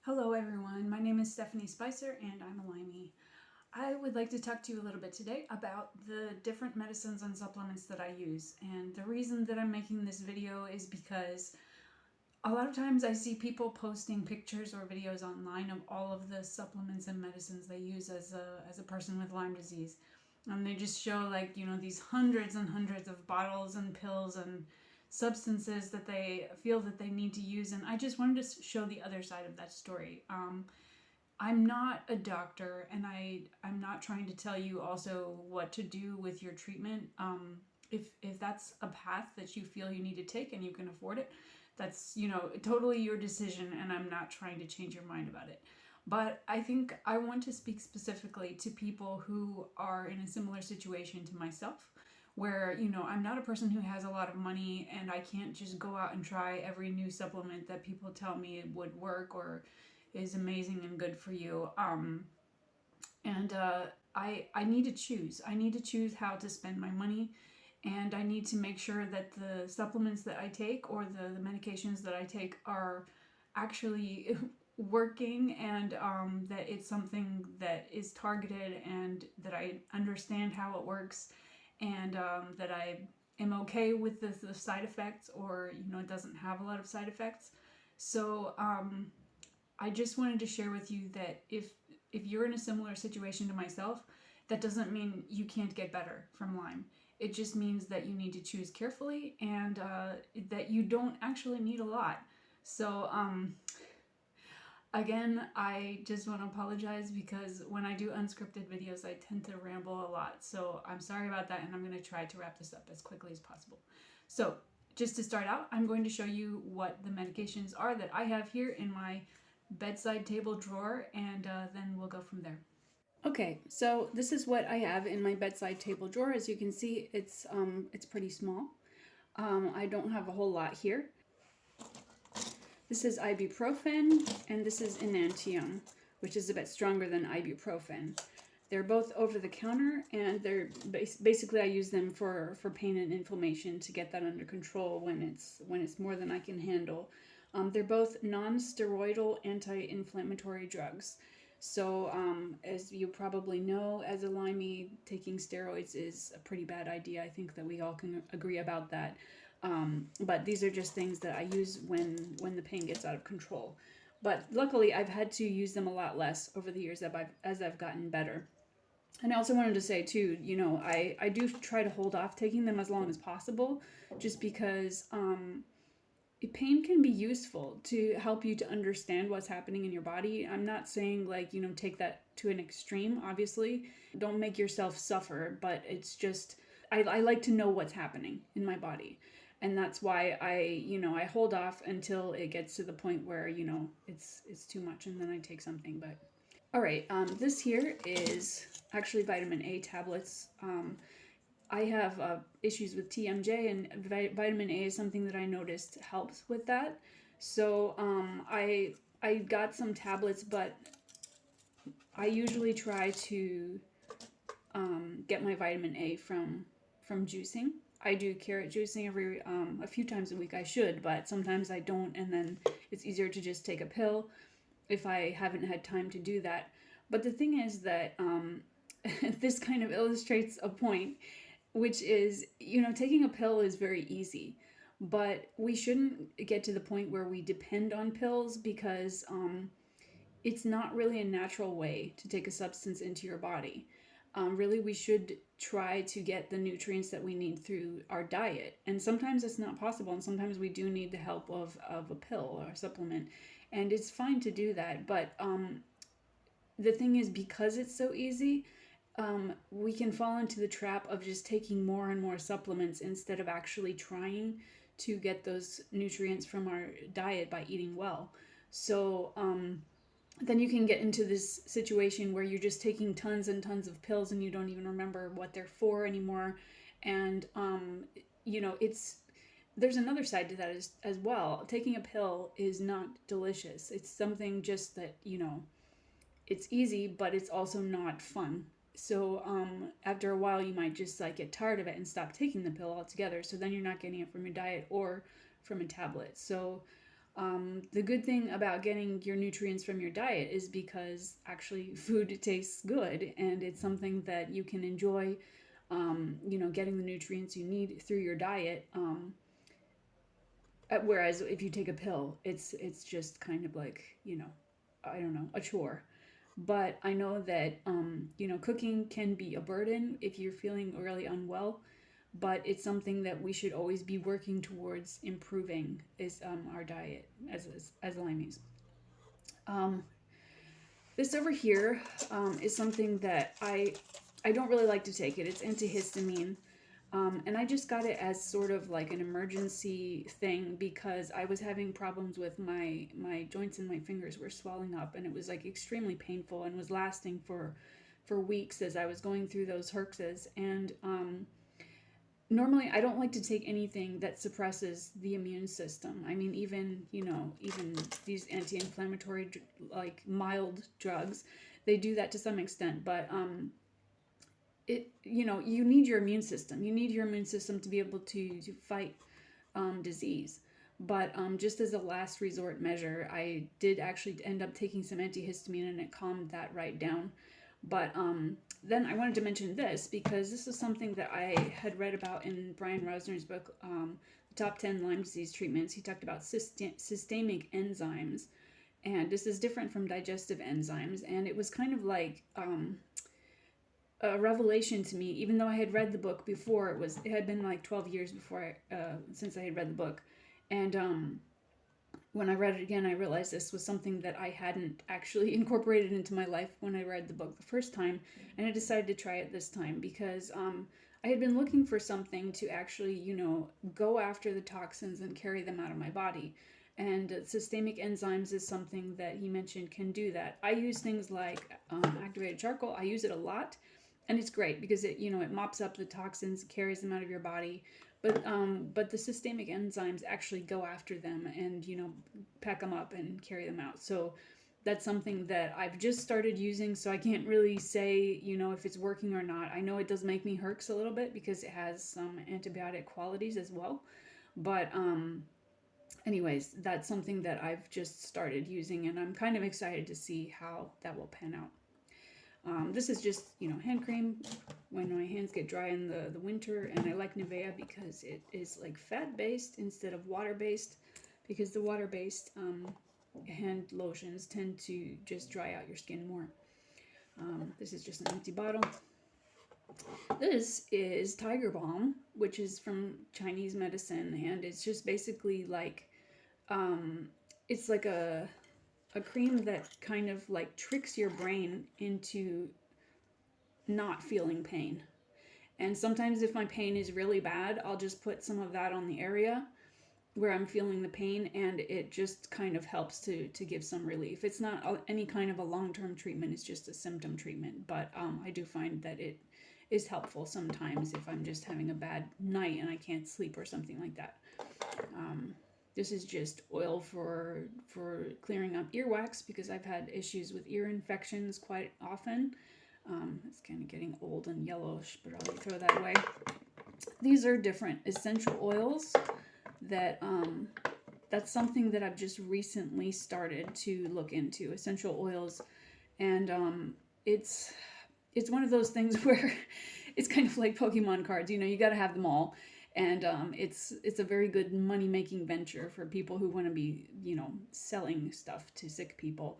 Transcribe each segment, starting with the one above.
Hello everyone, my name is Stephanie Spicer and I'm a Limey. I would like to talk to you a little bit today about the different medicines and supplements that I use. And the reason that I'm making this video is because a lot of times I see people posting pictures or videos online of all of the supplements and medicines they use as a person with Lyme disease. And they just show these hundreds and hundreds of bottles and pills and substances that they feel that they need to use. And I just wanted to show the other side of that story. I'm not a doctor, and I'm not trying to tell you also what to do with your treatment. If that's a path that you feel you need to take and you can afford it, that's totally your decision, and I'm not trying to change your mind about it. But I think I want to speak specifically to people who are in a similar situation to myself, where I'm not a person who has a lot of money and I can't just go out and try every new supplement that people tell me would work or is amazing and good for you. And I need to choose. I need to choose how to spend my money, and I need to make sure that the supplements that I take or the medications that I take are actually working, and that it's something that is targeted and that I understand how it works, and that I am okay with the side effects, or it doesn't have a lot of side effects. So I just wanted to share with you that if you're in a similar situation to myself, that doesn't mean you can't get better from Lyme. It just means that you need to choose carefully, and that you don't actually need a lot. So again, I just want to apologize because when I do unscripted videos, I tend to ramble a lot. So I'm sorry about that, and I'm going to try to wrap this up as quickly as possible. So just to start out, I'm going to show you what the medications are that I have here in my bedside table drawer, and then we'll go from there. Okay, so this is what I have in my bedside table drawer. As you can see, it's pretty small. I don't have a whole lot here. This is ibuprofen, and this is enantium, which is a bit stronger than ibuprofen. They're both over the counter, and they're basically I use them for pain and inflammation to get that under control when it's more than I can handle. They're both non-steroidal anti-inflammatory drugs. So, as you probably know, as a Limey, taking steroids is a pretty bad idea. I think that we all can agree about that. But these are just things that I use when the pain gets out of control. But luckily, I've had to use them a lot less over the years as I've gotten better. And I also wanted to say too, I do try to hold off taking them as long as possible, just because pain can be useful to help you to understand what's happening in your body. I'm not saying take that to an extreme, obviously. Don't make yourself suffer, but it's just, I like to know what's happening in my body. And that's why I hold off until it gets to the point where, it's too much, and then I take something. But all right, this here is actually vitamin A tablets. I have issues with TMJ, and vitamin A is something that I noticed helps with that. So I got some tablets, but I usually try to get my vitamin A from juicing. I do carrot juicing every a few times a week. I should, but sometimes I don't, and then it's easier to just take a pill if I haven't had time to do that. But the thing is that this kind of illustrates a point, which is, taking a pill is very easy, but we shouldn't get to the point where we depend on pills, because it's not really a natural way to take a substance into your body. Really, we should try to get the nutrients that we need through our diet. And sometimes it's not possible, and sometimes we do need the help of a pill or a supplement. And it's fine to do that. But the thing is, because it's so easy, we can fall into the trap of just taking more and more supplements instead of actually trying to get those nutrients from our diet by eating well. So, then you can get into this situation where you're just taking tons and tons of pills and you don't even remember what they're for anymore. And it's there's another side to that as well. Taking a pill is not delicious. It's something just that it's easy, but it's also not fun. So after a while, you might just get tired of it and stop taking the pill altogether. So then you're not getting it from your diet or from a tablet. So The good thing about getting your nutrients from your diet is because actually food tastes good and it's something that you can enjoy, getting the nutrients you need through your diet. Whereas if you take a pill, it's just kind of like, I don't know, a chore. But I know that, cooking can be a burden if you're feeling really unwell, but it's something that we should always be working towards improving is our diet as Lymies. Um, this over here is something that I don't really like to take it. It's antihistamine. And I just got it as sort of like an emergency thing because I was having problems with my joints and my fingers were swelling up, and it was like extremely painful and was lasting for weeks as I was going through those herxes. And normally I don't like to take anything that suppresses the immune system. I mean, even these anti-inflammatory like mild drugs, they do that to some extent, but you need your immune system. You need your immune system to be able to fight disease. But just as a last resort measure, I did actually end up taking some antihistamine and it calmed that right down. But then I wanted to mention this because this is something that I had read about in Brian Rosner's book, The Top 10 Lyme Disease Treatments. He talked about systemic enzymes, and this is different from digestive enzymes. And it was kind of like a revelation to me, even though I had read the book before. It had been like 12 years before since I had read the book. And when I read it again, I realized this was something that I hadn't actually incorporated into my life when I read the book the first time, and I decided to try it this time because I had been looking for something to actually, go after the toxins and carry them out of my body. And systemic enzymes is something that he mentioned can do that. I use things like activated charcoal. I use it a lot, and it's great because it mops up the toxins, carries them out of your body. But the systemic enzymes actually go after them and pack them up and carry them out. So that's something that I've just started using. So I can't really say if it's working or not. I know it does make me herx a little bit because it has some antibiotic qualities as well. But anyways, that's something that I've just started using, and I'm kind of excited to see how that will pan out. This is just, hand cream when my hands get dry in the winter, and I like Nivea because it is like fat-based instead of water-based, because the water-based hand lotions tend to just dry out your skin more. This is just an empty bottle. This is Tiger Balm, which is from Chinese medicine, and it's just basically like, it's like a cream that kind of like tricks your brain into not feeling pain. And sometimes if my pain is really bad, I'll just put some of that on the area where I'm feeling the pain, and it just kind of helps to give some relief. It's not any kind of a long-term treatment, it's just a symptom treatment, but I do find that it is helpful sometimes if I'm just having a bad night and I can't sleep or something like that. This is just oil for clearing up earwax because I've had issues with ear infections quite often. It's kind of getting old and yellowish, but I'll throw that away. These are different essential oils that that's something that I've just recently started to look into, essential oils. And it's one of those things where it's kind of like Pokemon cards, you got to have them all. And it's a very good money-making venture for people who want to be, selling stuff to sick people.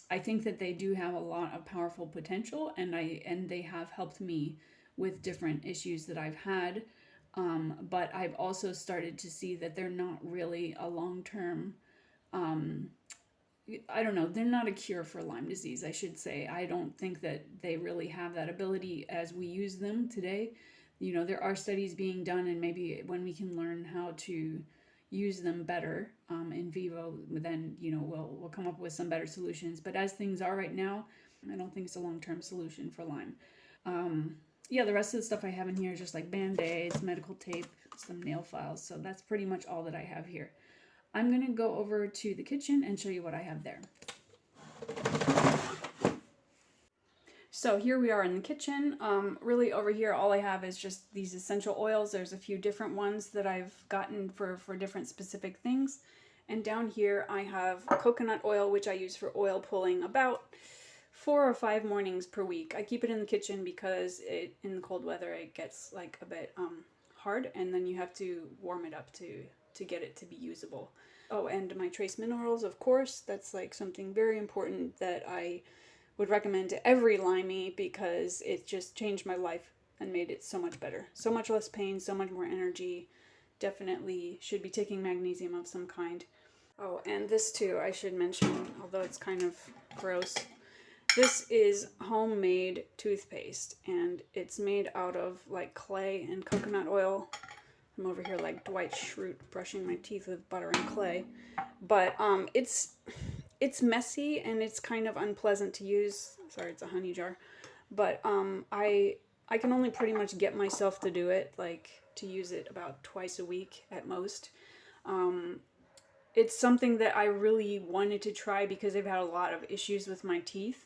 I think that they do have a lot of powerful potential, and they have helped me with different issues that I've had. But I've also started to see that they're not really a long-term, I don't know, they're not a cure for Lyme disease, I should say. I don't think that they really have that ability as we use them today. There are studies being done, and maybe when we can learn how to use them better in vivo, then we'll come up with some better solutions. But as things are right now, I don't think it's a long-term solution for Lyme. Yeah, the rest of the stuff I have in here is just like Band-Aids, medical tape, some nail files. So that's pretty much all that I have here. I'm going to go over to the kitchen and show you what I have there. So here we are in the kitchen. Really over here, all I have is just these essential oils. There's a few different ones that I've gotten for different specific things. And down here I have coconut oil, which I use for oil pulling about 4 or 5 mornings per week. I keep it in the kitchen because in the cold weather it gets like a bit hard, and then you have to warm it up to get it to be usable. Oh, and my trace minerals, of course. That's like something very important that I would recommend to every Limey because it just changed my life and made it so much better. So much less pain, so much more energy. Definitely should be taking magnesium of some kind. Oh, and this too, I should mention, although it's kind of gross. This is homemade toothpaste, and it's made out of like clay and coconut oil. I'm over here like Dwight Schrute brushing my teeth with butter and clay. But it's messy and it's kind of unpleasant to use. Sorry, it's a honey jar. But I can only pretty much get myself to do it, like to use it about twice a week at most. It's something that I really wanted to try because I've had a lot of issues with my teeth,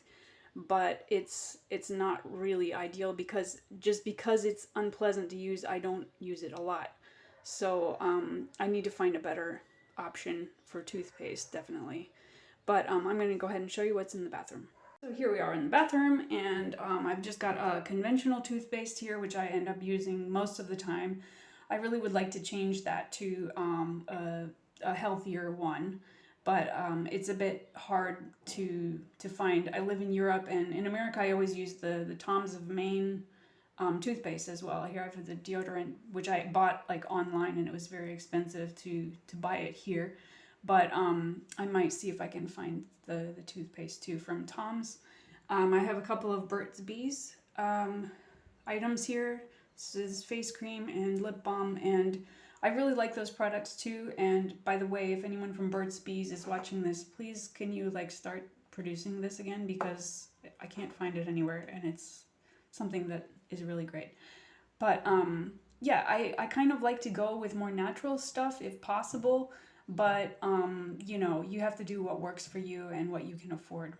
but it's not really ideal because it's unpleasant to use, I don't use it a lot. So I need to find a better option for toothpaste, definitely. But I'm going to go ahead and show you what's in the bathroom. So here we are in the bathroom, and I've just got a conventional toothpaste here, which I end up using most of the time. I really would like to change that to a healthier one, but it's a bit hard to find. I live in Europe, and in America I always use the Tom's of Maine toothpaste as well. Here I have the deodorant, which I bought like online, and it was very expensive to buy it here. But I might see if I can find the toothpaste too from Tom's. I have a couple of Burt's Bees items here. This is face cream and lip balm, and I really like those products too. And by the way, if anyone from Burt's Bees is watching this, please can you like start producing this again, because I can't find it anywhere, and it's something that is really great. But yeah, I kind of like to go with more natural stuff if possible, but you know, you have to do what works for you and what you can afford.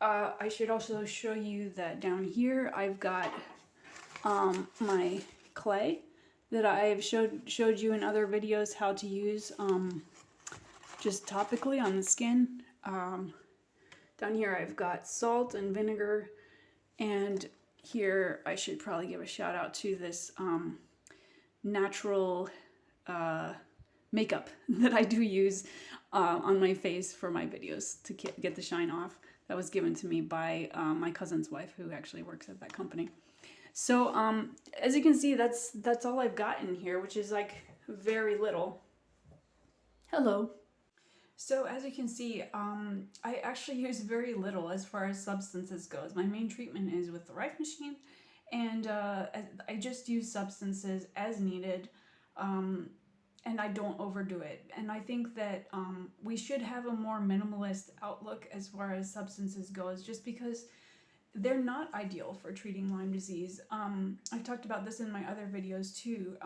I should also show you that down here I've got my clay that I've showed you in other videos how to use just topically on the skin. Down here I've got salt and vinegar, and here I should probably give a shout out to this natural makeup that I do use on my face for my videos to get the shine off. That was given to me by my cousin's wife, who actually works at that company. So as you can see, that's all I've got in here, which is like very little. Hello. So as you can see, I actually use very little as far as substances goes. My main treatment is with the Rife machine, and I just use substances as needed, and I don't overdo it. And I think that we should have a more minimalist outlook as far as substances goes, just because they're not ideal for treating Lyme disease. I've talked about this in my other videos too.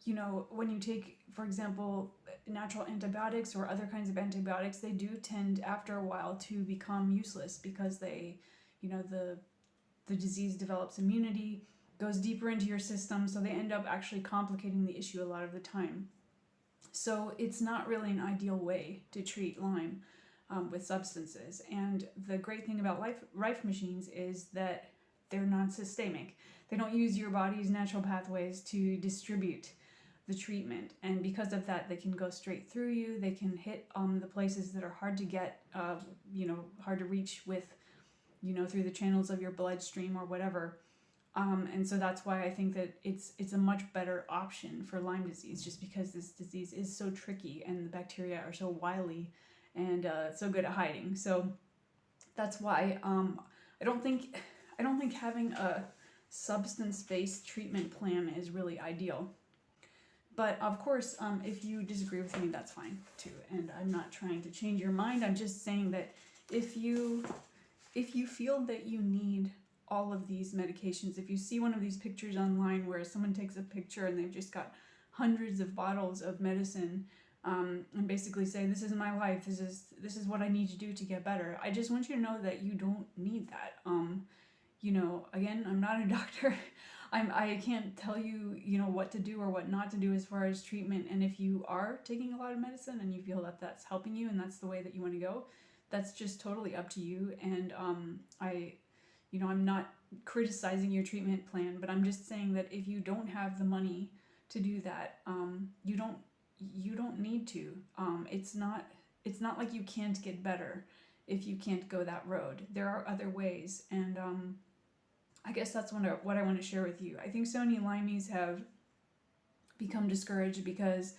You know, when you take, for example, natural antibiotics or other kinds of antibiotics, they do tend after a while to become useless because they, you know, the disease develops immunity, goes deeper into your system, so they end up actually complicating the issue a lot of the time. So it's not really an ideal way to treat Lyme with substances. And the great thing about Rife machines is that they're non-systemic. They don't use your body's natural pathways to distribute the treatment, and because of that, they can go straight through you. They can hit the places that are hard to get, you know, hard to reach with, you know, through the channels of your bloodstream or whatever. And so that's why I think that it's a much better option for Lyme disease, just because this disease is so tricky and the bacteria are so wily and so good at hiding. So that's why I don't think having a substance-based treatment plan is really ideal. But of course, if you disagree with me, that's fine too. And I'm not trying to change your mind. I'm just saying that if you feel that you need all of these medications, if you see one of these pictures online where someone takes a picture and they've just got hundreds of bottles of medicine, and basically say, this is my life, this is what I need to do to get better, I just want you to know that you don't need that. You know, again, I'm not a doctor. I can't tell you, you know, what to do or what not to do as far as treatment. And if you are taking a lot of medicine and you feel that that's helping you and that's the way that you want to go, that's just totally up to you. And you know, I'm not criticizing your treatment plan, but I'm just saying that if you don't have the money to do that, you don't need to. It's not like you can't get better if you can't go that road. There are other ways, and I guess that's what I want to share with you. I think so many Lymies have become discouraged because,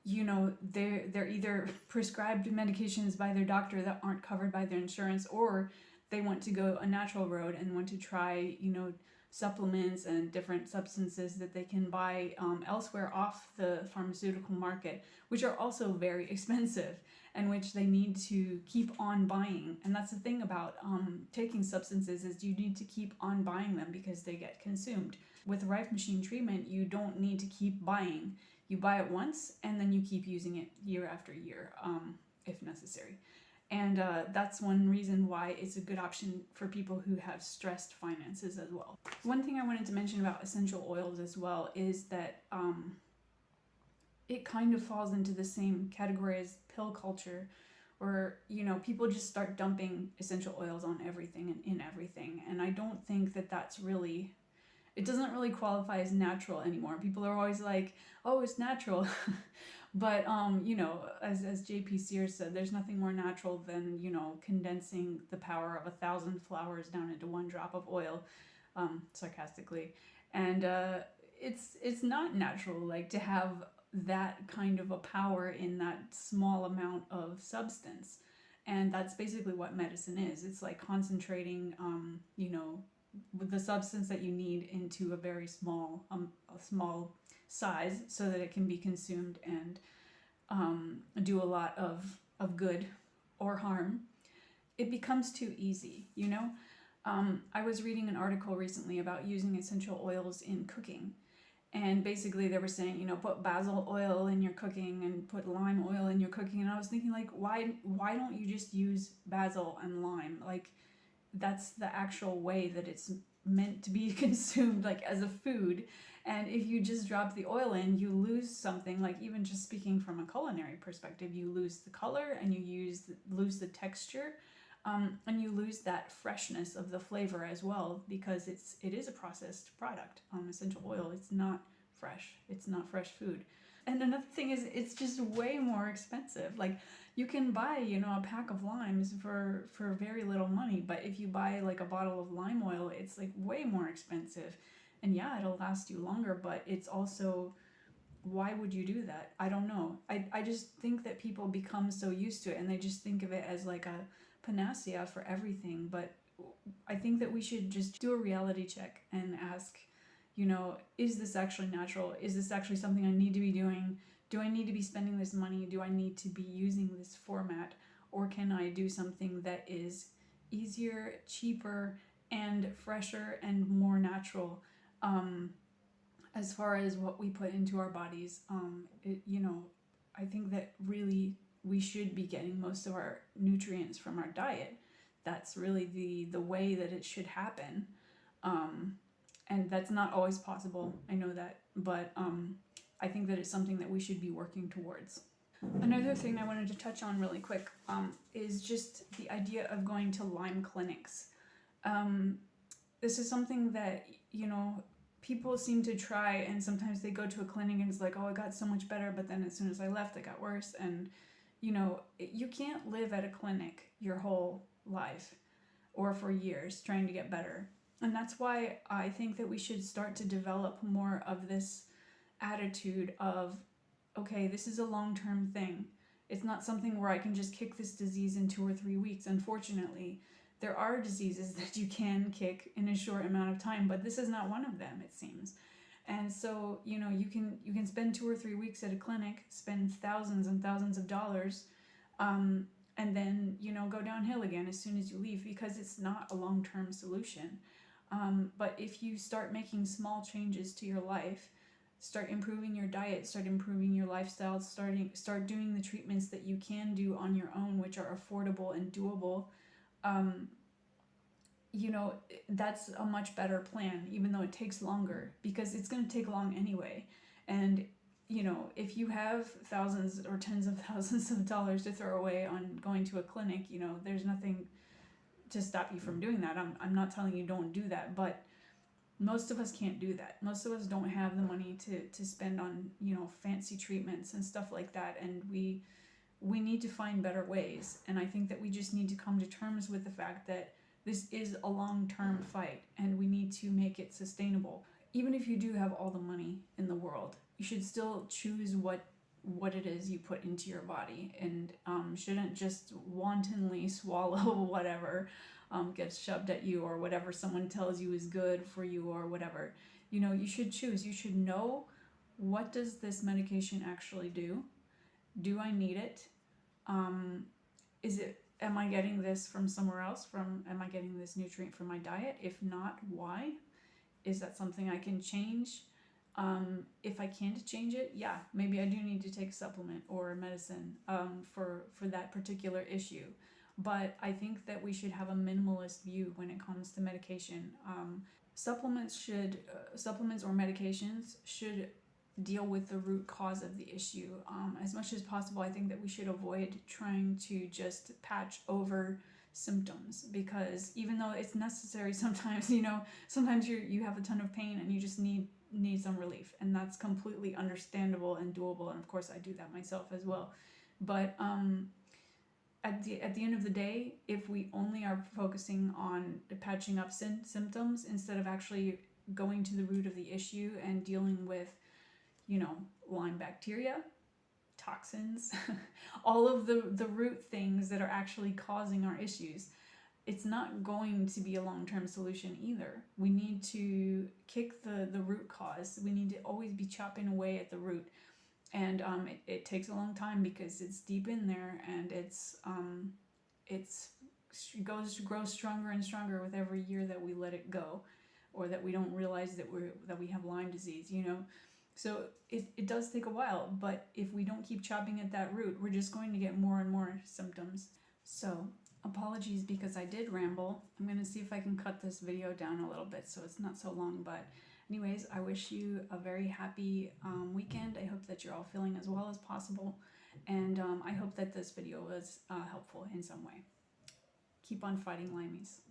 you know, they're either prescribed medications by their doctor that aren't covered by their insurance, or they want to go a natural road and want to try, you know, supplements and different substances that they can buy elsewhere off the pharmaceutical market, which are also very expensive and which they need to keep on buying. And that's the thing about taking substances, is you need to keep on buying them because they get consumed. With Rife machine treatment, you don't need to keep buying. You buy it once and then you keep using it year after year, if necessary. And that's one reason why it's a good option for people who have stressed finances as well. One thing I wanted to mention about essential oils as well is that it kind of falls into the same category as pill culture, where, you know, people just start dumping essential oils on everything and in everything. And I don't think that that's really, it doesn't really qualify as natural anymore. People are always like, oh, it's natural. But, you know, as J.P. Sears said, there's nothing more natural than, you know, condensing the power of 1,000 flowers down into one drop of oil, sarcastically. And it's not natural, like, to have that kind of a power in that small amount of substance. And that's basically what medicine is. It's like concentrating, you know, the substance that you need into a very small size so that it can be consumed and do a lot of good or harm. It becomes too easy, you know? I was reading an article recently about using essential oils in cooking. And basically they were saying, you know, put basil oil in your cooking and put lime oil in your cooking. And I was thinking, like, why don't you just use basil and lime? Like, that's the actual way that it's meant to be consumed, like as a food. And if you just drop the oil in, you lose something. Like, even just speaking from a culinary perspective, you lose the color and you lose the texture, and you lose that freshness of the flavor as well, because it is a processed product. Essential oil, it's not fresh. It's not fresh food. And another thing is, it's just way more expensive. Like, you can buy, you know, a pack of limes for very little money, but if you buy like a bottle of lime oil, it's like way more expensive. And yeah, it'll last you longer, but it's also, why would you do that? I don't know. I just think that people become so used to it and they just think of it as like a panacea for everything. But I think that we should just do a reality check and ask, you know, is this actually natural? Is this actually something I need to be doing? Do I need to be spending this money? Do I need to be using this format? Or can I do something that is easier, cheaper, and fresher and more natural? As far as what we put into our bodies, you know, I think that really we should be getting most of our nutrients from our diet. That's really the way that it should happen. And that's not always possible, I know that, but I think that it's something that we should be working towards. Another thing I wanted to touch on really quick is just the idea of going to Lyme clinics. This is something that, you know, people seem to try, and sometimes they go to a clinic and it's like, oh, I got so much better, but then as soon as I left, it got worse. And, you know, you can't live at a clinic your whole life or for years trying to get better. And that's why I think that we should start to develop more of this attitude of, okay, this is a long-term thing. It's not something where I can just kick this disease in 2 or 3 weeks. Unfortunately, there are diseases that you can kick in a short amount of time, but this is not one of them, it seems. And so, you know, you can spend 2 or 3 weeks at a clinic, spend thousands and thousands of dollars, and then, you know, go downhill again as soon as you leave, because it's not a long-term solution. But if you start making small changes to your life, start improving your diet, start improving your lifestyle, start doing the treatments that you can do on your own, which are affordable and doable, you know, that's a much better plan, even though it takes longer, because it's going to take long anyway. And, you know, if you have thousands or tens of thousands of dollars to throw away on going to a clinic, you know, there's nothing to stop you from doing that. I'm not telling you don't do that, but most of us can't do that. Most of us don't have the money to spend on, you know, fancy treatments and stuff like that. And we need to find better ways. And I think that we just need to come to terms with the fact that this is a long-term fight and we need to make it sustainable. Even if you do have all the money in the world, you should still choose what it is you put into your body, and shouldn't just wantonly swallow whatever gets shoved at you, or whatever someone tells you is good for you, or whatever. You know, you should choose. You should know, what does this medication actually do? Do I need it? Is it, am I getting this from somewhere else? Am I getting this nutrient from my diet? If not, why? Is that something I can change? If I can't change it, yeah, maybe I do need to take a supplement or a medicine for that particular issue. But I think that we should have a minimalist view when it comes to medication. Supplements or medications should deal with the root cause of the issue. As much as possible, I think that we should avoid trying to just patch over symptoms, because even though it's necessary sometimes, you know, sometimes you have a ton of pain and you just need some relief, and that's completely understandable and doable, and of course I do that myself as well. But at the end of the day, if we only are focusing on patching up symptoms instead of actually going to the root of the issue and dealing with, you know, Lyme bacteria, toxins, all of the root things that are actually causing our issues, it's not going to be a long-term solution either. We need to kick the root cause. We need to always be chopping away at the root. And it takes a long time because it's deep in there, and it grows stronger and stronger with every year that we let it go, or that we don't realize that we have Lyme disease, you know. So it does take a while, but if we don't keep chopping at that root, we're just going to get more and more symptoms. So apologies because I did ramble. I'm going to see if I can cut this video down a little bit so it's not so long. But anyways, I wish you a very happy weekend. I hope that you're all feeling as well as possible. And I hope that this video was helpful in some way. Keep on fighting Lymies.